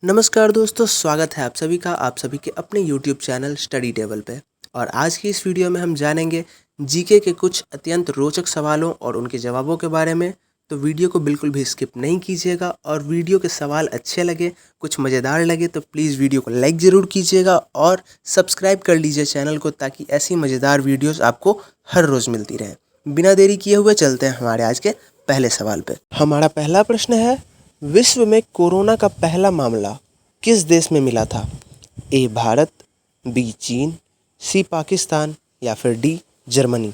नमस्कार दोस्तों, स्वागत है आप सभी का आप सभी के अपने YouTube चैनल स्टडी टेबल पे। और आज की इस वीडियो में हम जानेंगे जीके के कुछ अत्यंत रोचक सवालों और उनके जवाबों के बारे में। तो वीडियो को बिल्कुल भी स्किप नहीं कीजिएगा और वीडियो के सवाल अच्छे लगे, कुछ मज़ेदार लगे तो प्लीज़ वीडियो को लाइक ज़रूर कीजिएगा और सब्सक्राइब कर लीजिए चैनल को, ताकि ऐसी मज़ेदार वीडियोज़ आपको हर रोज़ मिलती रहें। बिना देरी किए हुए चलते हैं हमारे आज के पहले सवाल पे। हमारा पहला प्रश्न है, विश्व में कोरोना का पहला मामला किस देश में मिला था? ए भारत, बी चीन, सी पाकिस्तान या फिर डी जर्मनी।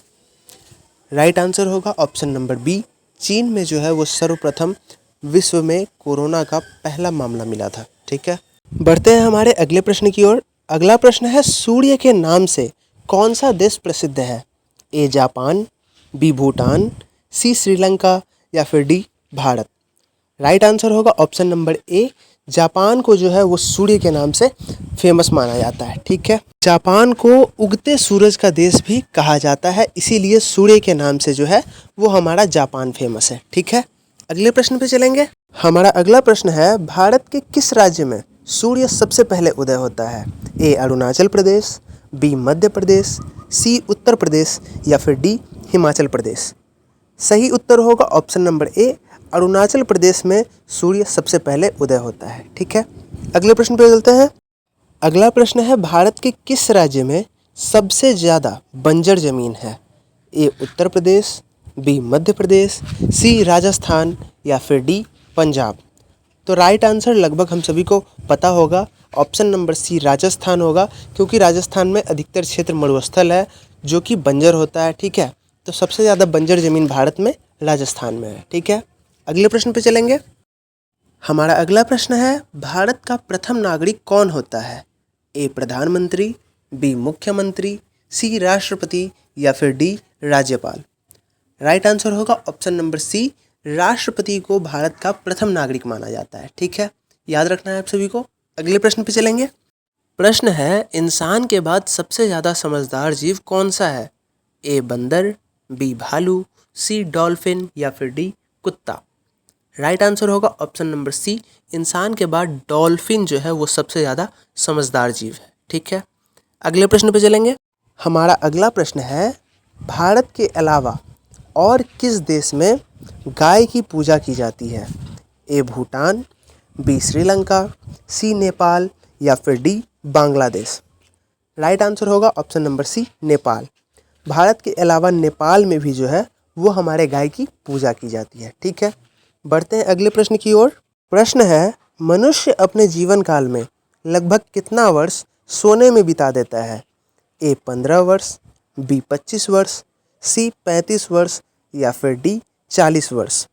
राइट आंसर होगा ऑप्शन नंबर बी, चीन में जो है वो सर्वप्रथम विश्व में कोरोना का पहला मामला मिला था। ठीक है, बढ़ते हैं हमारे अगले प्रश्न की ओर। अगला प्रश्न है, सूर्य के नाम से कौन सा देश प्रसिद्ध है? ए जापान, बी भूटान, सी श्रीलंका या फिर डी भारत। राइट आंसर होगा ऑप्शन नंबर ए, जापान को जो है वो सूर्य के नाम से फेमस माना जाता है। ठीक है, जापान को उगते सूरज का देश भी कहा जाता है, इसीलिए सूर्य के नाम से जो है वो हमारा जापान फेमस है। ठीक है, अगले प्रश्न पे चलेंगे। हमारा अगला प्रश्न है, भारत के किस राज्य में सूर्य सबसे पहले उदय होता है? ए अरुणाचल प्रदेश, बी मध्य प्रदेश, सी उत्तर प्रदेश या फिर डी हिमाचल प्रदेश। सही उत्तर होगा ऑप्शन नंबर ए, अरुणाचल प्रदेश में सूर्य सबसे पहले उदय होता है। ठीक है, अगले प्रश्न पे चलते हैं। अगला प्रश्न है, भारत के किस राज्य में सबसे ज़्यादा बंजर जमीन है? ए उत्तर प्रदेश, बी मध्य प्रदेश, सी राजस्थान या फिर डी पंजाब। तो राइट आंसर लगभग हम सभी को पता होगा, ऑप्शन नंबर सी राजस्थान होगा, क्योंकि राजस्थान में अधिकतर क्षेत्र मरुस्थल है जो कि बंजर होता है। ठीक है, तो सबसे ज़्यादा बंजर ज़मीन भारत में राजस्थान में है। ठीक है, अगले प्रश्न पे चलेंगे। हमारा अगला प्रश्न है, भारत का प्रथम नागरिक कौन होता है? ए प्रधानमंत्री, बी मुख्यमंत्री, सी राष्ट्रपति या फिर डी राज्यपाल। राइट आंसर होगा ऑप्शन नंबर सी, राष्ट्रपति को भारत का प्रथम नागरिक माना जाता है। ठीक है, याद रखना है आप सभी को। अगले प्रश्न पे चलेंगे। प्रश्न है, इंसान के बाद सबसे ज़्यादा समझदार जीव कौन सा है? ए बंदर, बी भालू, सी डॉल्फिन या फिर डी कुत्ता। राइट आंसर होगा ऑप्शन नंबर सी, इंसान के बाद डॉल्फिन जो है वो सबसे ज़्यादा समझदार जीव है। ठीक है, अगले प्रश्न पे चलेंगे। हमारा अगला प्रश्न है, भारत के अलावा और किस देश में गाय की पूजा की जाती है? A Bhutan, B Sri Lanka, C Nepal या फिर डी बांग्लादेश। राइट आंसर होगा option number C, Nepal. Bharat के अलावा नेपाल में भी जो है वो हमारे गाय की पूजा की जाती है। ठीक है, बढ़ते हैं अगले प्रश्न की ओर। प्रश्न है, मनुष्य अपने जीवन काल में लगभग कितना वर्ष सोने में बिता देता है? ए 15 वर्ष, बी 25 वर्ष, सी 35 वर्ष या फिर डी 40 वर्ष।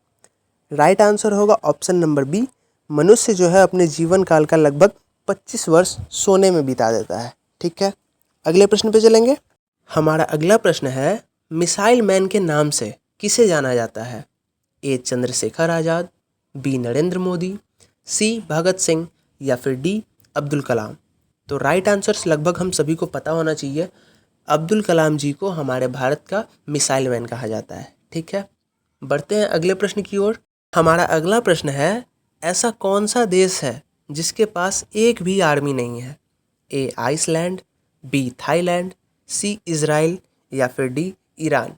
राइट आंसर होगा ऑप्शन नंबर बी, मनुष्य जो है अपने जीवन काल का लगभग 25 वर्ष सोने में बिता देता है। ठीक है, अगले प्रश्न पे चलेंगे। हमारा अगला प्रश्न है, मिसाइल मैन के नाम से किसे जाना जाता है? ए चंद्रशेखर आज़ाद, बी नरेंद्र मोदी, सी भगत सिंह या फिर डी अब्दुल कलाम। तो राइट आंसर्स लगभग हम सभी को पता होना चाहिए, अब्दुल कलाम जी को हमारे भारत का मिसाइल मैन कहा जाता है। ठीक है, बढ़ते हैं अगले प्रश्न की ओर। हमारा अगला प्रश्न है, ऐसा कौन सा देश है जिसके पास एक भी आर्मी नहीं है? A Iceland, B Thailand, C Israel या फिर डी ईरान।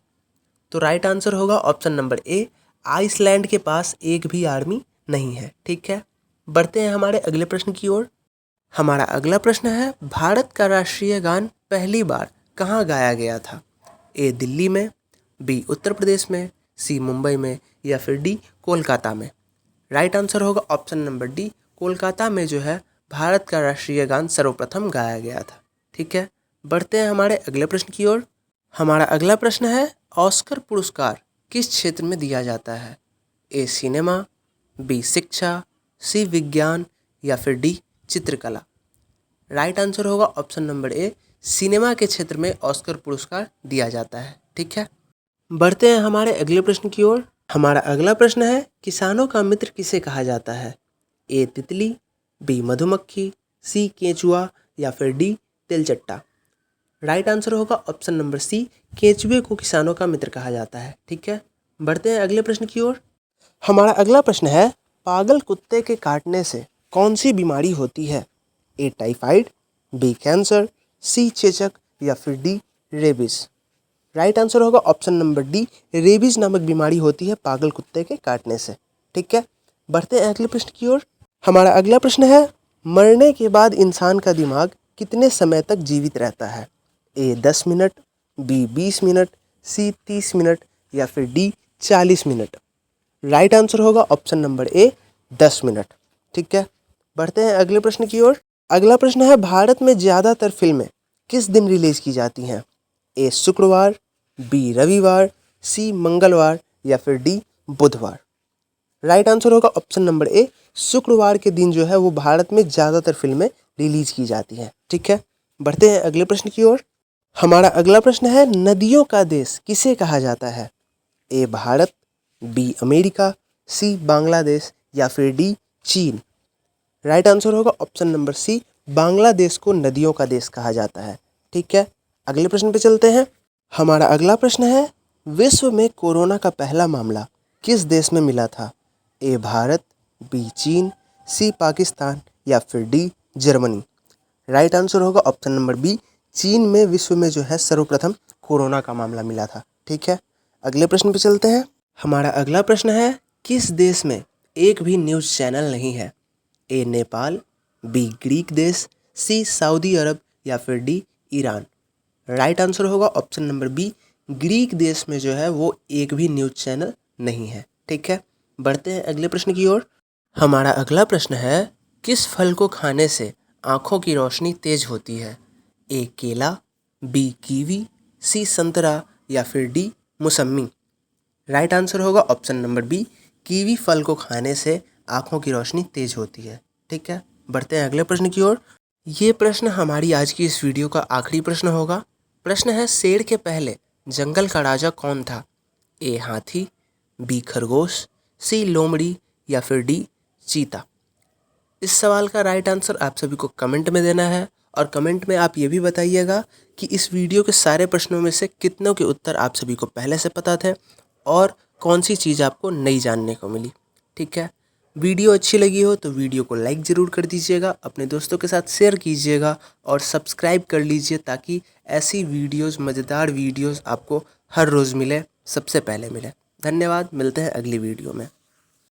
तो राइट आंसर होगा ऑप्शन नंबर ए, आइसलैंड के पास एक भी आर्मी नहीं है। ठीक है, बढ़ते हैं हमारे अगले प्रश्न की ओर। हमारा अगला प्रश्न है, भारत का राष्ट्रीय गान पहली बार कहाँ गाया गया था? ए दिल्ली में, बी उत्तर प्रदेश में, सी मुंबई में या फिर डी कोलकाता में। राइट आंसर होगा ऑप्शन नंबर डी, कोलकाता में जो है भारत का राष्ट्रीय गान सर्वप्रथम गाया गया था। ठीक है, बढ़ते हैं हमारे अगले प्रश्न की ओर। हमारा अगला प्रश्न है, ऑस्कर पुरस्कार किस क्षेत्र में दिया जाता है? ए सिनेमा, बी शिक्षा, सी विज्ञान या फिर डी चित्रकला। राइट आंसर होगा ऑप्शन नंबर ए, सिनेमा के क्षेत्र में ऑस्कर पुरस्कार दिया जाता है। ठीक है, बढ़ते हैं हमारे अगले प्रश्न की ओर। हमारा अगला प्रश्न है, किसानों का मित्र किसे कहा जाता है? ए तितली, बी मधुमक्खी, सी केंचुआ या फिर डी तिलचट्टा। राइट आंसर होगा ऑप्शन नंबर सी, केंचुए को किसानों का मित्र कहा जाता है। ठीक है, बढ़ते हैं अगले प्रश्न की ओर। हमारा अगला प्रश्न है, पागल कुत्ते के काटने से कौन सी बीमारी होती है? ए टाइफाइड, बी कैंसर, सी चेचक या फिर डी रेबीज। राइट आंसर होगा ऑप्शन नंबर डी, रेबीज नामक बीमारी होती है पागल कुत्ते के काटने से। ठीक है, बढ़ते हैं अगले प्रश्न की ओर। हमारा अगला प्रश्न है, मरने के बाद इंसान का दिमाग कितने समय तक जीवित रहता है? ए 10 मिनट, बी 20 मिनट, सी 30 मिनट या फिर डी 40 मिनट। राइट आंसर होगा ऑप्शन नंबर ए 10 मिनट। ठीक है, बढ़ते हैं अगले प्रश्न की ओर। अगला प्रश्न है, भारत में ज़्यादातर फिल्में किस दिन रिलीज की जाती हैं? ए शुक्रवार, बी रविवार, सी मंगलवार या फिर डी बुधवार। राइट आंसर होगा ऑप्शन नंबर ए, शुक्रवार के दिन जो है वो भारत में ज़्यादातर फिल्में रिलीज की जाती हैं। ठीक है, बढ़ते हैं अगले प्रश्न की ओर। हमारा अगला प्रश्न है, नदियों का देश किसे कहा जाता है? ए भारत, बी अमेरिका, सी बांग्लादेश या फिर डी चीन। राइट आंसर होगा ऑप्शन नंबर सी, बांग्लादेश को नदियों का देश कहा जाता है। ठीक है, अगले प्रश्न पे चलते हैं। हमारा अगला प्रश्न है, विश्व में कोरोना का पहला मामला किस देश में मिला था? ए भारत, बी चीन, सी पाकिस्तान या फिर डी जर्मनी। राइट आंसर होगा ऑप्शन नंबर बी, चीन में विश्व में जो है सर्वप्रथम कोरोना का मामला मिला था। ठीक है, अगले प्रश्न पे चलते हैं। हमारा अगला प्रश्न है, किस देश में एक भी न्यूज़ चैनल नहीं है? ए नेपाल, बी ग्रीक देश, सी सऊदी अरब या फिर डी ईरान। राइट आंसर होगा ऑप्शन नंबर बी, ग्रीक देश में जो है वो एक भी न्यूज़ चैनल नहीं है। ठीक है, बढ़ते हैं अगले प्रश्न की ओर। हमारा अगला प्रश्न है, किस फल को खाने से आँखों की रोशनी तेज होती है? ए केला, बी कीवी, सी संतरा या फिर डी मौसम्मी। राइट आंसर होगा ऑप्शन नंबर बी, कीवी फल को खाने से आँखों की रोशनी तेज होती है। ठीक है, बढ़ते हैं अगले प्रश्न की ओर। ये प्रश्न हमारी आज की इस वीडियो का आखिरी प्रश्न होगा। प्रश्न है, शेर के पहले जंगल का राजा कौन था? ए हाथी, बी खरगोश, सी लोमड़ी या फिर डी चीता। इस सवाल का राइट आंसर आप सभी को कमेंट में देना है और कमेंट में आप ये भी बताइएगा कि इस वीडियो के सारे प्रश्नों में से कितनों के उत्तर आप सभी को पहले से पता थे और कौन सी चीज़ आपको नई जानने को मिली। ठीक है, वीडियो अच्छी लगी हो तो वीडियो को लाइक ज़रूर कर दीजिएगा, अपने दोस्तों के साथ शेयर कीजिएगा और सब्सक्राइब कर लीजिए ताकि ऐसी वीडियोस, मज़ेदार वीडियोस आपको हर रोज़ मिले, सबसे पहले मिले। धन्यवाद, मिलते हैं अगली वीडियो में।